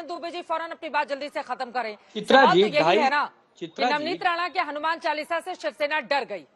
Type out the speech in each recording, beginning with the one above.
आनंद दुबे जी फौरन अपनी बात जल्दी से खत्म करें। चित्रा सवाल जी, तो यही है ना कि चित्रा जी, नवनीत राणा के हनुमान चालीसा से शिवसेना डर गई।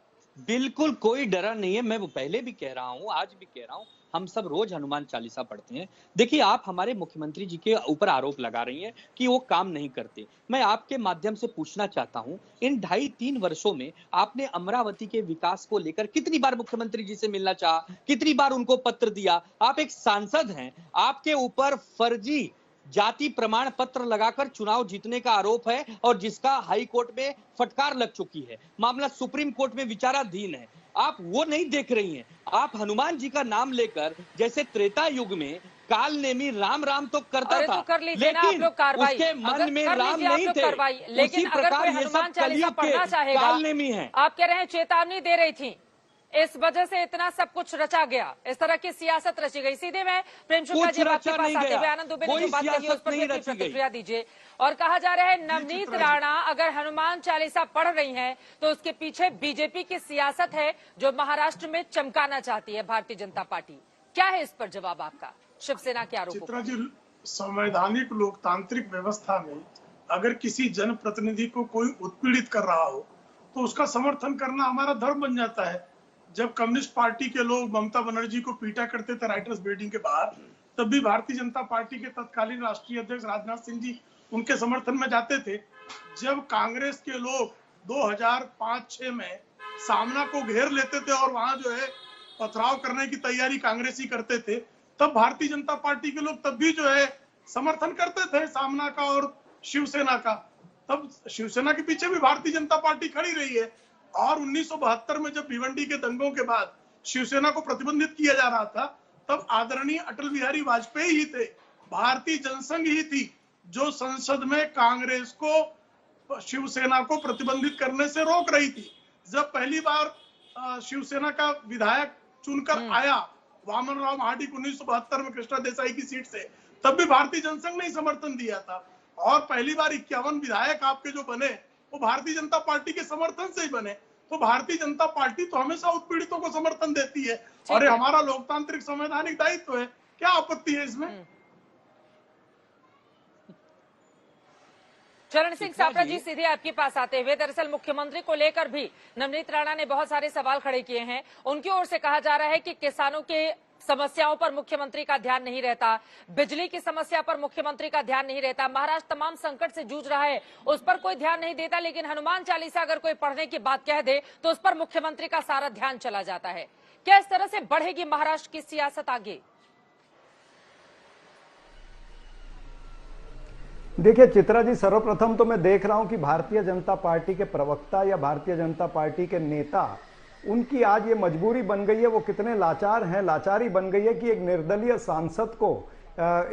बिल्कुल कोई डरा नहीं है। मैं वो पहले भी कह रहा हूँ, आज भी कह रहा हूँ, हम सब रोज हनुमान चालीसा पढ़ते हैं। देखिए, आप हमारे मुख्यमंत्री जी के ऊपर आरोप लगा रही हैं कि वो काम नहीं करते। मैं आपके माध्यम से पूछना चाहता हूँ, इन 2.5-3 वर्षों में आपने अमरावती के विकास को लेकर कितनी बार मुख्यमंत्री जी से मिलना चाहा, कितनी बार उनको पत्र दिया? आप एक सांसद हैं, आपके ऊपर फर्जी जाति प्रमाण पत्र लगाकर चुनाव जीतने का आरोप है और जिसका हाई कोर्ट में फटकार लग चुकी है। मामला सुप्रीम कोर्ट में विचाराधीन है। आप वो नहीं देख रही हैं। आप हनुमान जी का नाम लेकर, जैसे त्रेता युग में काल नेमी राम राम तो करता था, तो कर लीजिए ना आप लेकिन लोग कार्रवाई, उसके मन में राम नहीं थे। लेकिन उसी अगर कोई प्रकार ये हनुमान सब चालीसा कलयुग के पढ़ना चाहेगा, काल नेमी है। आप कह रहे हैं चेतावनी दे रही थी, इस वजह से इतना सब कुछ रचा गया, इस तरह की सियासत रची गई। सीधे मैं प्रेम शुक्ला जी आपके पास आते हुए आनंद दुबे ने जो बात कही उस पर प्रतिक्रिया दीजिए। और कहा जा रहा है नवनीत राणा अगर हनुमान चालीसा पढ़ रही हैं तो उसके पीछे बीजेपी की सियासत है जो महाराष्ट्र में चमकाना चाहती है भारतीय जनता पार्टी। क्या है इस पर जवाब आपका शिवसेना के आरोपों? चित्रा जी, संवैधानिक लोकतांत्रिक व्यवस्था में अगर किसी जनप्रतिनिधि को कोई उत्पीड़ित कर रहा हो तो उसका समर्थन करना हमारा धर्म बन जाता है। जब कम्युनिस्ट पार्टी के लोग ममता बनर्जी को पीटा करते थे राइटर्स बिल्डिंग के बाहर, तब भी भारतीय जनता पार्टी के तत्कालीन राष्ट्रीय अध्यक्ष राजनाथ सिंह जी उनके समर्थन में जाते थे। जब कांग्रेस के लोग 2005-6 में सामना को घेर लेते थे और वहां जो है पथराव करने की तैयारी कांग्रेसी करते थे, तब भारतीय जनता पार्टी के लोग तब भी जो है समर्थन करते थे सामना का और शिवसेना का। तब शिवसेना के पीछे भी भारतीय जनता पार्टी खड़ी रही है। और 1972 में जब भिवंडी के दंगों के बाद शिवसेना को प्रतिबंधित किया जा रहा था, तब आदरणीय अटल बिहारी वाजपेयी ही थे, भारतीय जनसंघ ही थी जो संसद में कांग्रेस को, शिवसेना को प्रतिबंधित करने से रोक रही थी। जब पहली बार शिवसेना का विधायक चुनकर आया वामन राव महाडिक 1972 में कृष्णा देसाई की सीट से, तब भी भारतीय जनसंघ ने समर्थन दिया था। और पहली बार 51 विधायक आपके जो बने वो भारतीय जनता पार्टी के समर्थन से ही बने। तो भारतीय जनता पार्टी तो हमेशा उत्पीड़ितों को समर्थन देती है और ये हमारा लोकतांत्रिक संवैधानिक दायित्व है। क्या आपत्ति है इसमें? चरण सिंह सापड़ा जी, सीधे आपके पास आते हुए, दरअसल मुख्यमंत्री को लेकर भी नवनीत राणा ने बहुत सारे सवाल खड़े किए हैं। उनकी ओर से कहा जा रहा है कि किसानों के समस्याओं पर मुख्यमंत्री का ध्यान नहीं रहता, बिजली की समस्या पर मुख्यमंत्री का ध्यान नहीं रहता, महाराष्ट्र तमाम संकट से जूझ रहा है उस पर कोई ध्यान नहीं देता, लेकिन हनुमान चालीसा अगर कोई पढ़ने की बात कह दे तो उस पर मुख्यमंत्री का सारा ध्यान चला जाता है। क्या इस तरह से बढ़ेगी महाराष्ट्र की सियासत आगे? देखिए चित्रा जी, सर्वप्रथम तो मैं देख रहा हूं कि भारतीय जनता पार्टी के प्रवक्ता या भारतीय जनता पार्टी के नेता, उनकी आज ये मजबूरी बन गई है, वो कितने लाचार हैं, लाचारी बन गई है कि एक निर्दलीय सांसद को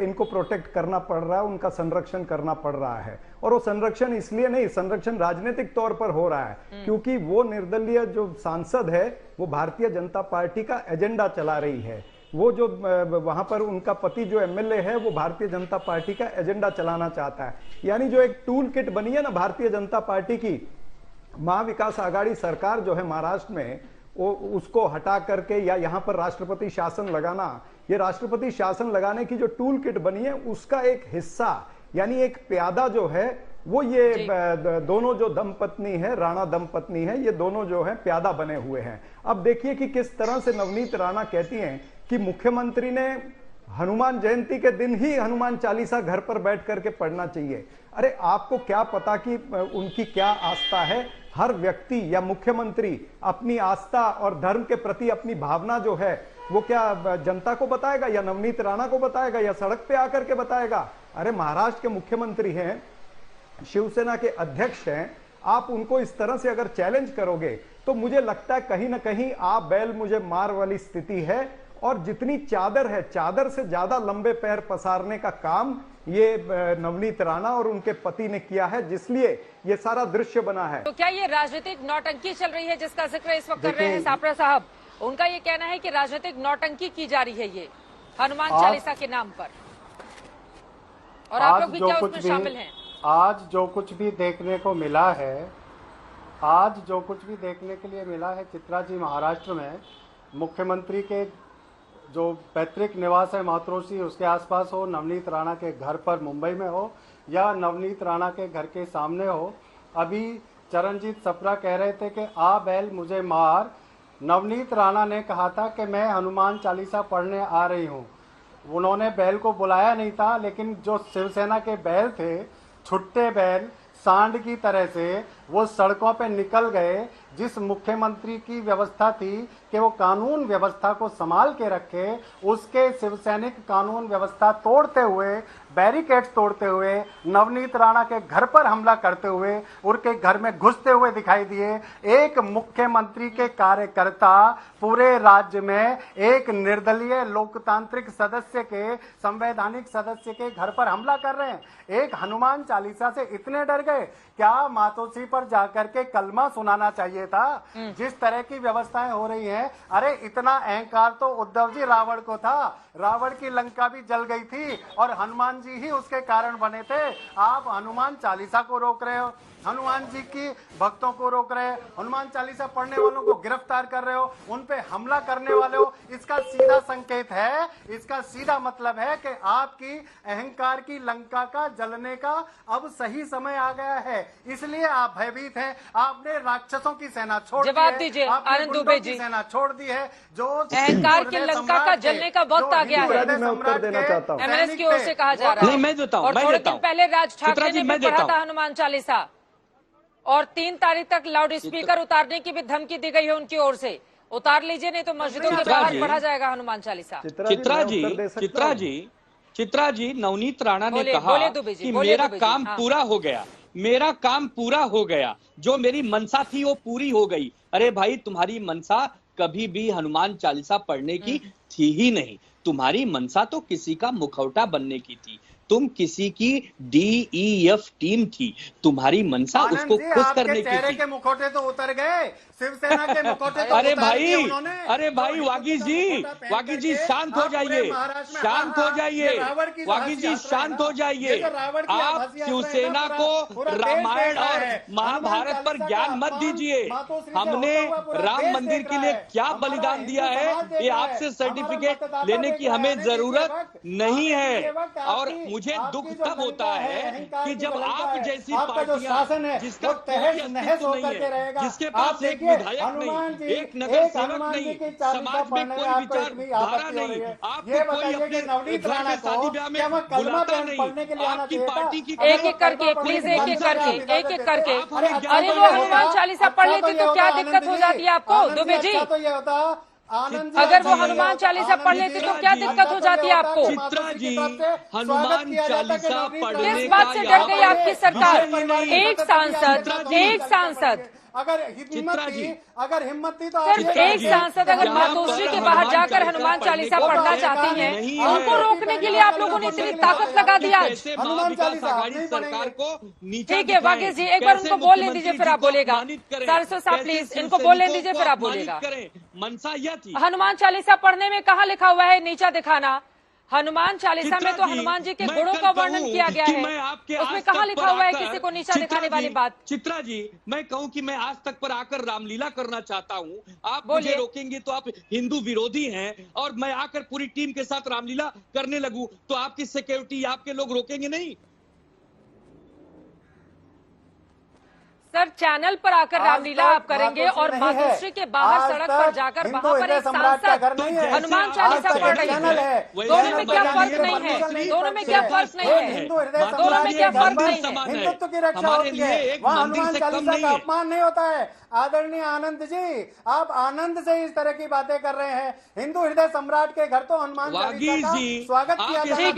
इनको प्रोटेक्ट करना पड़ रहा है, उनका संरक्षण करना पड़ रहा है। और वो संरक्षण इसलिए नहीं, संरक्षण राजनीतिक तौर पर हो रहा है क्योंकि वो निर्दलीय जो सांसद है वो भारतीय जनता पार्टी का एजेंडा चला रही है। वो जो वहां पर उनका पति जो एमएलए है वो भारतीय जनता पार्टी का एजेंडा चलाना चाहता है। यानी जो एक टूल किट बनी है ना भारतीय जनता पार्टी की, महाविकास आघाड़ी सरकार जो है महाराष्ट्र में, वो उसको हटा करके या यहाँ पर राष्ट्रपति शासन लगाना, ये राष्ट्रपति शासन लगाने की जो टूल किट बनी है उसका एक हिस्सा, यानी एक प्यादा जो है वो ये दोनों जो दंपत्नी है, राणा दंपत्नी है, ये दोनों जो है प्यादा बने हुए हैं। अब देखिए कि किस तरह से नवनीत राणा कहती हैं कि मुख्यमंत्री ने हनुमान जयंती के दिन ही हनुमान चालीसा घर पर बैठ करके पढ़ना चाहिए। अरे आपको क्या पता कि उनकी क्या आस्था है? हर व्यक्ति या मुख्यमंत्री अपनी आस्था और धर्म के प्रति अपनी भावना जो है वो क्या जनता को बताएगा या नवनीत राणा को बताएगा या सड़क पे आकर के बताएगा? अरे महाराष्ट्र के मुख्यमंत्री हैं, शिवसेना के अध्यक्ष हैं, आप उनको इस तरह से अगर चैलेंज करोगे तो मुझे लगता है कहीं ना कहीं आप बैल मुझे मार वाली स्थिति है। और जितनी चादर है, चादर से ज्यादा लंबे पैर पसारने का काम ये नवनीत राणा और उनके पति ने किया है, जिसलिए ये सारा दृश्य बना है। तो क्या ये राजनीतिक नौटंकी चल रही है जिसका जिक्र इस वक्त कर रहे हैं सापड़ा साहब? उनका ये कहना है कि राजनीतिक नौटंकी की जा रही है ये हनुमान चालीसा के नाम पर, और आप लोग भी क्या उसमें शामिल हैं? आज जो कुछ भी देखने को मिला है, आज जो कुछ भी देखने के लिए मिला है चित्रा जी, महाराष्ट्र में मुख्यमंत्री के जो पैतृक निवास है मातृश्री उसके आसपास हो, नवनीत राणा के घर पर मुंबई में हो या नवनीत राणा के घर के सामने हो। अभी चरणजीत सप्रा कह रहे थे कि आ बैल मुझे मार। नवनीत राणा ने कहा था कि मैं हनुमान चालीसा पढ़ने आ रही हूँ। उन्होंने बैल को बुलाया नहीं था, लेकिन जो शिवसेना के बैल थे, छुट्टे बैल सांड की तरह से वो सड़कों पे निकल गए। जिस मुख्यमंत्री की व्यवस्था थी कि वो कानून व्यवस्था को संभाल के रखे, उसके शिवसैनिक कानून व्यवस्था तोड़ते हुए, बैरिकेड्स तोड़ते हुए, नवनीत राणा के घर पर हमला करते हुए, उनके घर में घुसते हुए दिखाई दिए। एक मुख्यमंत्री के कार्यकर्ता पूरे राज्य में एक निर्दलीय लोकतांत्रिक सदस्य के, संवैधानिक सदस्य के घर पर हमला कर रहे हैं। एक हनुमान चालीसा से इतने डर गए, क्या मातोश्री पर जाकर के कलमा सुनाना चाहिए था? जिस तरह की व्यवस्थाएं हो रही हैं, अरे इतना अहंकार तो उद्धव जी रावण को था। रावण की लंका भी जल गई थी और हनुमान जी ही उसके कारण बने थे। आप हनुमान चालीसा को रोक रहे हो, हनुमान जी की भक्तों को रोक रहे हो, हनुमान चालीसा पढ़ने वालों को गिरफ्तार कर रहे हो, उन पे हमला करने वाले हो। इसका सीधा संकेत है, इसका सीधा मतलब है कि आपकी अहंकार की लंका का जलने का अब सही समय आ गया है। इसलिए आप भयभीत हैं। आपने राक्षसों की सेना छोड़ दी है, जवाब दीजिए आनंद दुबे जी। सेना छोड़ दी है। जो अहंकार की लंका का जलने का वक्त आ गया है, मैं उत्तर देना चाहता हूँ। एमएनएस की ओर से कहा जा रहा है। नहीं, मैं देता हूँ, और मैं थोड़े देता दिन हूँ। पहले राज ठाकरे चित्रा जी, ने मैं भी पढ़ा देता था हूँ। हनुमान चालीसा, और 3 तारीख तक लाउड स्पीकर उतारने की भी धमकी दी गई है उनकी ओर से। उतार लीजिए, नहीं तो मस्जिदों के बाहर पढ़ा जाएगा हनुमान चालीसा। चित्रा जी, नवनीत राणा ने बोलिए, कहा बोलिए दुबे जी, कि बोलिए मेरा दुबे जी, काम हाँ। पूरा हो गया, मेरा काम पूरा हो गया, जो मेरी मनसा थी वो पूरी हो गई। अरे भाई, तुम्हारी मनसा कभी भी हनुमान चालीसा पढ़ने की थी ही नहीं। तुम्हारी मनसा तो किसी का मुखौटा बनने की थी। तुम किसी की DEF टीम थी। तुम्हारी मनसा उसको खुश करने की चेहरे थी। के मुखौटे तो उतर गए, शिवसेना के मुखौटे तो अरे उतार दिए भाई, उन्होंने। अरे भाई, वागी जी शांत हो जाइए, शांत हो जाइए, वागी जी शांत हो जाइए। आप शिवसेना को रामायण और महाभारत पर ज्ञान मत दीजिए। हमने राम मंदिर के लिए क्या बलिदान दिया है, ये आपसे सर्टिफिकेट लेने की हमें जरूरत नहीं है। और मुझे दुख तब होता है कि जब आप जैसी पार्टियां, जिसका कोई अस्तित्व नहीं है, जिसके पास एक विधायक नहीं, एक नगर सेवक नहीं, समाज में कोई विचारधारा नहीं, आपको कोई अपने घर में शादी ब्याह में बुलाता नहीं, आपकी पार्टी की एक एक करके प्लीज, एक एक करके। अरे वो हनुमान चालीसा पढ़ लेती तो क्या दिक्कत हो जाती है आपको दुबे जी? अगर वो हनुमान चालीसा पढ़ लेती तो क्या दिक्कत हो जाती है आपको? चित्रा जी, हनुमान चालीसा पढ़ने किस बात से डर गई आपकी सरकार? एक सांसद अगर हिम्मत थी तो सिर्फ एक सांसद अगर मातोश्री के बाहर जाकर हनुमान चालीसा पढ़ना चाहती हैं, उनको रोकने के लिए आप लोगों ने इतनी ताकत लगा दी आज। सरकार को नीचे ठीक है वागीश जी, एक बार उनको बोलने दीजिए, फिर आप बोलेगा। सरसो साहब प्लीज इनको बोलने दीजिए, फिर आप बोलेगा। मनसा यह थी। हनुमान चालीसा पढ़ने में कहाँ लिखा हुआ है नीचा दिखाना? हनुमान चालीसा में तो हनुमान जी के गुणों का वर्णन किया गया है, उसमें कहाँ लिखा हुआ है किसी को नीचा दिखाने वाली बात? चित्रा जी, मैं कहूँ कि मैं आज तक पर आकर रामलीला करना चाहता हूँ। आप मुझे रोकेंगे तो आप हिंदू विरोधी हैं, और मैं आकर पूरी टीम के साथ रामलीला करने लगूं तो आपकी सिक्योरिटी, आपके लोग रोकेंगे नहीं? सर, चैनल पर आकर रामलीला आप करेंगे और मातोश्री के बाहर सड़क पर जाकर वहां पर एक सांसद हनुमान चालीसा पढ़ रही है। दोनों में क्या फर्क नहीं है? दोनों में क्या फर्क नहीं है? दोनों में क्या फर्क नहीं है? हिंदुत्व की रक्षा होती है, वहाँ हनुमान चालीसा का अपमान नहीं होता है। आदरणीय आनंद जी, आप आनंद से इस तरह की बातें कर रहे हैं। हिंदू हृदय सम्राट के घर तो हनुमान चालीसा का स्वागत किया जाता है।